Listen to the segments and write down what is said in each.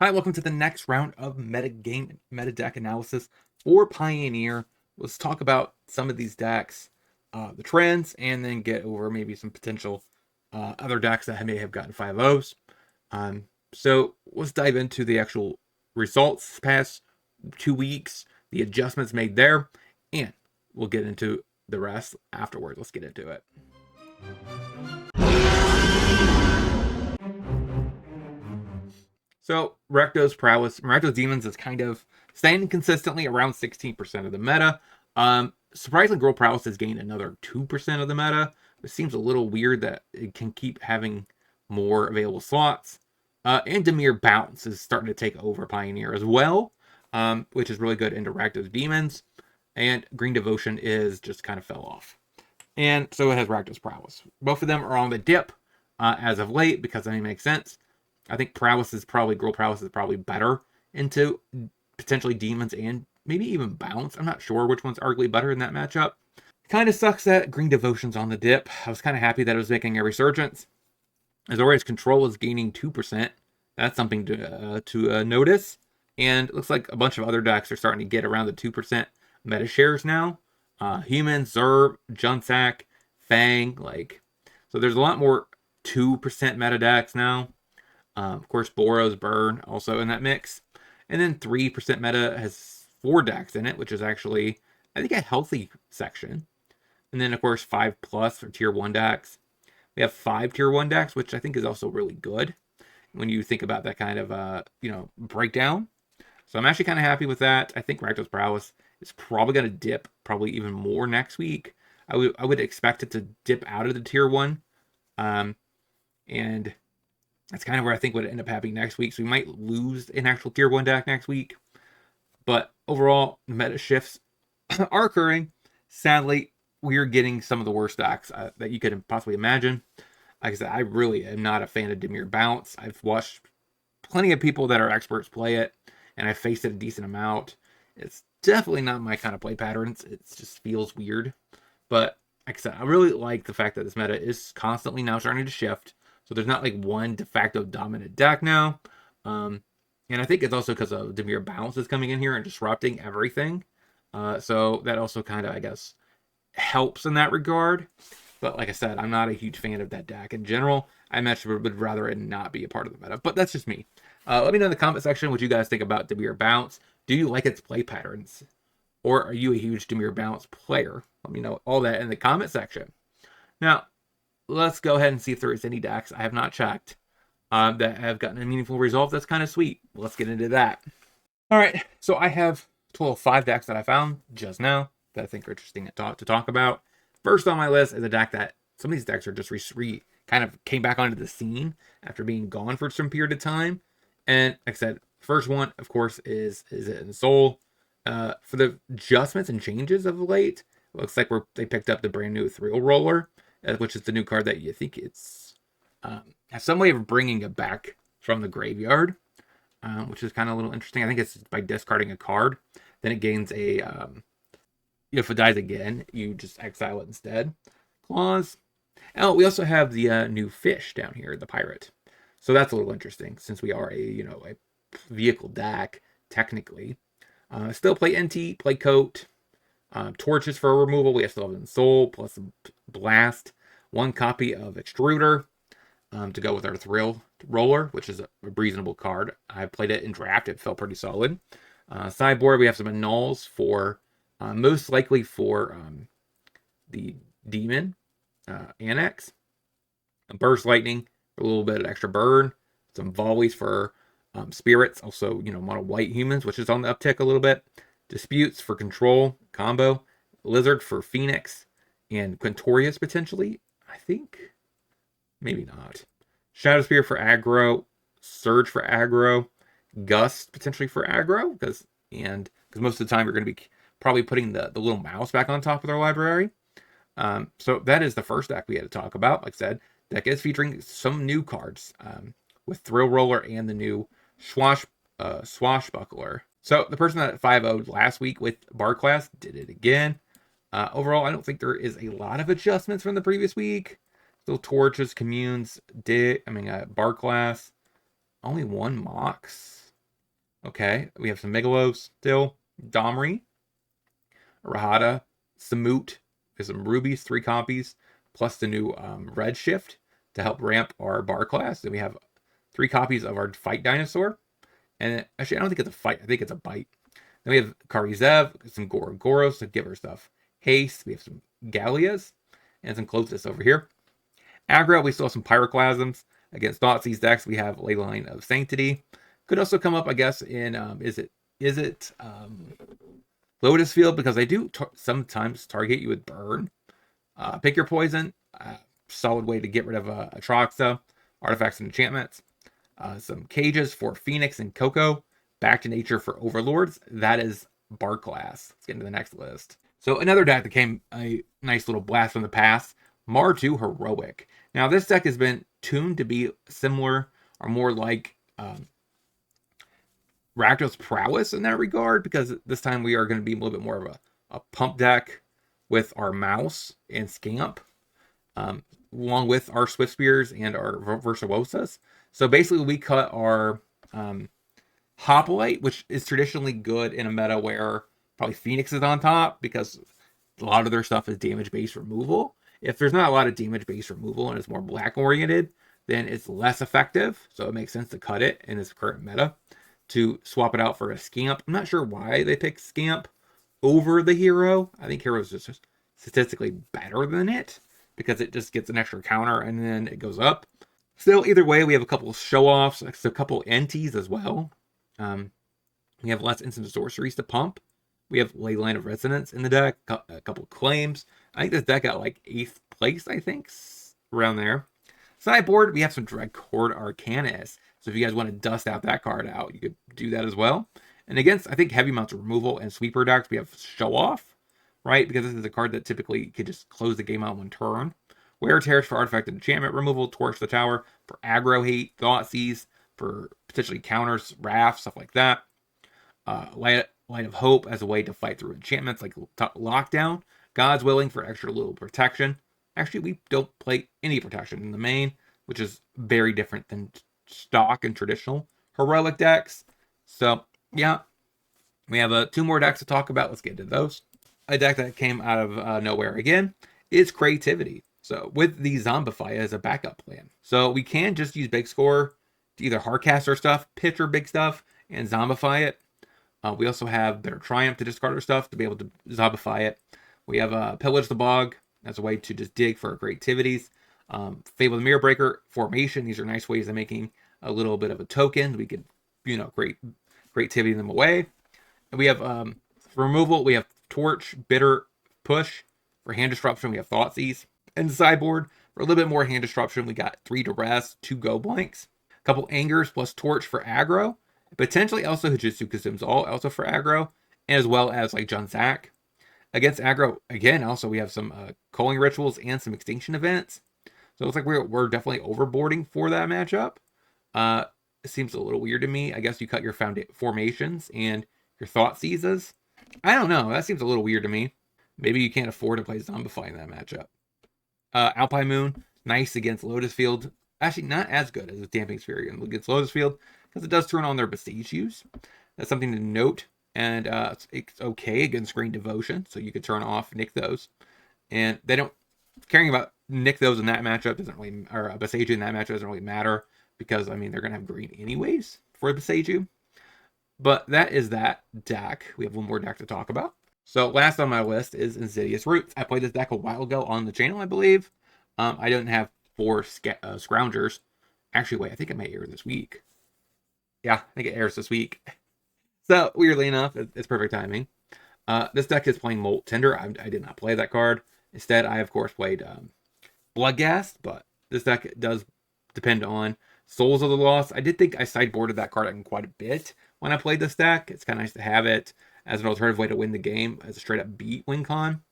Hi, welcome to the next round of metagame meta deck analysis for Pioneer. Let's talk about some of these decks, the trends, and then get over maybe some potential other decks that may have gotten 5-0s. So let's dive into the actual results this past 2 weeks, the adjustments made there, and we'll get into the rest afterwards. Let's get into it. So Recto's prowess, Recto's demons is kind of staying consistently around 16% of the meta. Surprisingly, girl prowess has gained another 2% of the meta. It seems a little weird that it can keep having more available slots. And Dimir bounce is starting to take over Pioneer as well, which is really good into Recto's demons. And Green Devotion is just kind of fell off. And so it has Rakdos prowess. Both of them are on the dip as of late because I mean, it makes sense. I think girl prowess is probably better into potentially demons and maybe even bounce. I'm not sure which one's arguably better in that matchup. Kind of sucks that Green Devotion's on the dip. I was kind of happy that it was making a resurgence. As always, control is gaining 2%. That's something to notice. And it looks like a bunch of other decks are starting to get around the 2% meta shares now. Human, Zerb, Junsack, Fang, so there's a lot more 2% meta decks now. Of course, Boros, Burn also in that mix. And then 3% meta has 4 decks in it, which is actually, I think, a healthy section. And then, of course, 5+ for tier 1 decks. We have 5 tier 1 decks, which I think is also really good when you think about that kind of, breakdown. So I'm actually kind of happy with that. I think Rakdos Prowess is probably going to dip probably even more next week. I would expect it to dip out of the tier 1. And that's kind of where I think would end up happening next week. So we might lose an actual tier 1 deck next week. But overall, meta shifts are occurring. Sadly, we're getting some of the worst decks that you could possibly imagine. Like I said, I really am not a fan of Dimir Bounce. I've watched plenty of people that are experts play it, and I've faced it a decent amount. It's definitely not my kind of play patterns. It just feels weird. But like I said, I really like the fact that this meta is constantly now starting to shift. So there's not like one de facto dominant deck now. And I think it's also because of Dimir Bounce is coming in here and disrupting everything. So that also kind of, I guess, helps in that regard. But like I said, I'm not a huge fan of that deck in general. I actually would rather it not be a part of the meta. But that's just me. Let me know in the comment section what you guys think about Dimir Bounce. Do you like its play patterns? Or are you a huge Dimir Bounce player? Let me know all that in the comment section. Now, let's go ahead and see if there is any decks I have not checked that have gotten a meaningful result. That's kind of sweet. Let's get into that. All right, so I have a total of 5 decks that I found just now that I think are interesting to talk about. First on my list is a deck that some of these decks are just kind of came back onto the scene after being gone for some period of time. And like I said, first one, of course, is it in Soul. For the adjustments and changes of late, it looks like they picked up the brand new Thrill Roller, which is the new card that you think it's has some way of bringing it back from the graveyard, which is kind of a little interesting. I think it's by discarding a card, then it gains a if it dies again, you just exile it instead. Claws. Oh, we also have the new fish down here, the pirate. So that's a little interesting since we are a vehicle deck technically. Still play NT, play coat. Torches for removal. We still have Soul plus Blast. 1 copy of Extruder to go with our Thrill Roller, which is a reasonable card. I played it in draft. It felt pretty solid. Sideboard, we have some annuls for most likely for the Demon Annex. Burst Lightning, a little bit of extra burn. Some volleys for spirits. Also, mono white humans, which is on the uptick a little bit. Disputes for control combo. Lizard for Phoenix. And Quintorius potentially. I think. Maybe not. Shadow Spear for aggro. Surge for aggro. Gust potentially for aggro. Because most of the time you're going to be probably putting the little mouse back on top of their library. So that is the first deck we had to talk about. Like I said, deck is featuring some new cards with Thrill Roller and the new Swashbuckler. So the person that 5-0'd last week with Bar Class did it again. Overall, I don't think there is a lot of adjustments from the previous week. Still Torches, Communes, Bar Class. Only 1 Mox. Okay, we have some Megalos still, Domri, Rahada, Samut, there's some Rubies, 3 copies, plus the new Red Shift to help ramp our bar class. Then we have 3 copies of our Fight Dinosaur. And actually, I don't think it's a fight, I think it's a bite. Then we have Karizev, some Gorogoros to give her stuff. Haste, we have some Gallias, and some Clothis over here. Aggro, we still have some Pyroclasms. Against Thoughtseize decks, we have Leyline of Sanctity. Could also come up, I guess, in, is it Lotus Field, because they do sometimes target you with Burn. Pick your poison. Solid way to get rid of Atraxa, artifacts and enchantments. Some cages for Phoenix and Coco. Back to Nature for Overlords. That is bar class. Let's get into the next list. So another deck that came a nice little blast from the past. Mardu Heroic. Now this deck has been tuned to be similar or more like Rakdos Prowess in that regard, because this time we are going to be a little bit more of a pump deck with our Mouse and Scamp, along with our Swift Spears and our Virtuosas. So basically we cut our Hoplite, which is traditionally good in a meta where probably Phoenix is on top, because a lot of their stuff is damage-based removal. If there's not a lot of damage-based removal and it's more black-oriented, then it's less effective. So it makes sense to cut it in this current meta to swap it out for a Scamp. I'm not sure why they picked Scamp over the Hero. I think Hero is just statistically better than it because it just gets an extra counter and then it goes up. Still, either way, we have a couple of show-offs, a couple NTs as well. We have less instant sorceries to pump. We have Leyline of Resonance in the deck, a couple claims. I think this deck got like 8th place, I think, around there. Sideboard, we have some Dreadcord Arcanist. So if you guys want to dust out that card out, you could do that as well. And against, I think, heavy amounts of removal and sweeper decks, we have Show Off, right? Because this is a card that typically could just close the game out in one turn. Wear Tears for artifact and enchantment removal, Torch the Tower for aggro hate, Thoughtseize for potentially counters, Wrath, stuff like that. Light of Hope as a way to fight through enchantments like Lockdown. God's Willing for extra little protection. Actually, we don't play any protection in the main, which is very different than stock and traditional heroic decks. So, yeah, we have 2 more decks to talk about. Let's get into those. A deck that came out of nowhere again is Creativity. So, with the Zombify as a backup plan. So, we can just use Big Score to either hardcast our stuff, pitch our big stuff, and Zombify it. We also have Bitter Triumph to discard our stuff to be able to Zombify it. We have Pillage the Bog as a way to just dig for our creativities. Fable the Mirror Breaker, Formation. These are nice ways of making a little bit of a token. We could, creativity them away. And we have for removal, we have Torch, Bitter, Push. For hand disruption, we have Thoughtseize. And the sideboard, for a little bit more hand disruption, we got 3 Duress, 2 Go Blanks, a couple Angers plus Torch for aggro. Potentially also Hujutsu Consumes All, also for aggro, and as well as like Junzak. Against aggro, again, also we have some culling rituals and some extinction events. So it looks like we're definitely overboarding for that matchup. It seems a little weird to me. I guess you cut your formations and your Thoughtseizes. I don't know. That seems a little weird to me. Maybe you can't afford to play Zombify in that matchup. Alpine Moon, nice against Lotus Field. Actually, not as good as a Damping Sphere against Lotus Field, because it does turn on their Besiege use. That's something to note. And it's okay against Green Devotion, so you could turn off Nick those. And they don't, caring about Nick those in that matchup doesn't really, or Besiege in that matchup doesn't really matter, because, I mean, they're going to have green anyways for Besiege. But that is that deck. We have one more deck to talk about. So last on my list is Insidious Roots. I played this deck a while ago on the channel, I believe. I didn't have 4 Scroungers. Actually, wait, I think it might air this week. Yeah, I think it airs this week. So, weirdly enough, it's perfect timing. This deck is playing Molt Tinder. I did not play that card. Instead, I, of course, played Bloodghast, but this deck does depend on Souls of the Lost. I did think I sideboarded that card in quite a bit when I played this deck. It's kind of nice to have it as an alternative way to win the game, as a straight-up beat win con.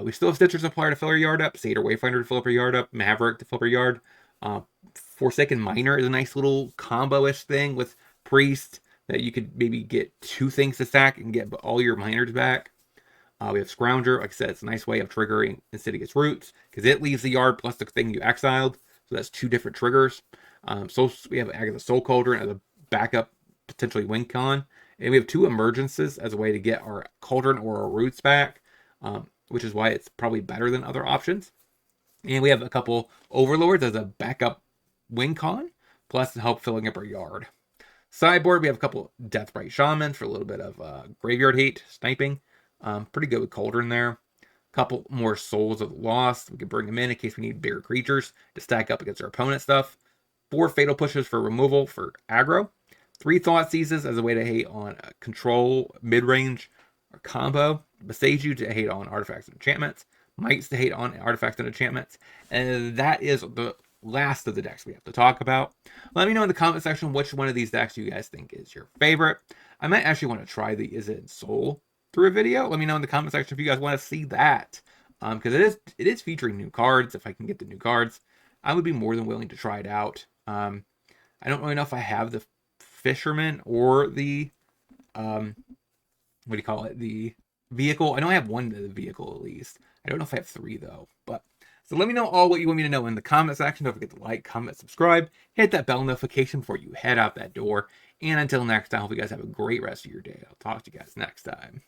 We still have Stitcher Supplier to fill our yard up, Satyr Wayfinder to fill up our yard up, Maverick to fill up our yard. Forsaken Miner is a nice little combo-ish thing with Priest, that you could maybe get 2 things to stack and get all your miners back. We have Scrounger. Like I said, it's a nice way of triggering Insidious Roots, because it leaves the yard plus the thing you exiled. So that's 2 different triggers. So we have Agatha Soul Cauldron as a backup potentially win con. And we have 2 emergences as a way to get our Cauldron or our Roots back, which is why it's probably better than other options. And we have a couple Overlords as a backup win con, plus to help filling up our yard. Sideboard, we have a couple Deathbright Shamans for a little bit of graveyard hate, sniping. Pretty good with Cauldron there. Couple more Souls of the Lost. We can bring them in case we need bigger creatures to stack up against our opponent stuff. 4 Fatal Pushes for removal for aggro. 3 Thought Seizes as a way to hate on control, mid-range, or combo. Beseiju to hate on artifacts and enchantments. Mites to hate on artifacts and enchantments. And that is the last of the decks we have to talk about. Let me know in the comment section which one of these decks you guys think is your favorite. I might actually want to try the Is It in Soul through a video. Let me know in the comment section if you guys want to see that. Because it is featuring new cards. If I can get the new cards, I would be more than willing to try it out. I don't really know if I have the Fisherman or the what do you call it? The vehicle. I know I have one of the vehicle at least. I don't know if I have 3 though. But so let me know all what you want me to know in the comment section. Don't forget to like, comment, subscribe, hit that bell notification before you head out that door. And until next time, I hope you guys have a great rest of your day. I'll talk to you guys next time.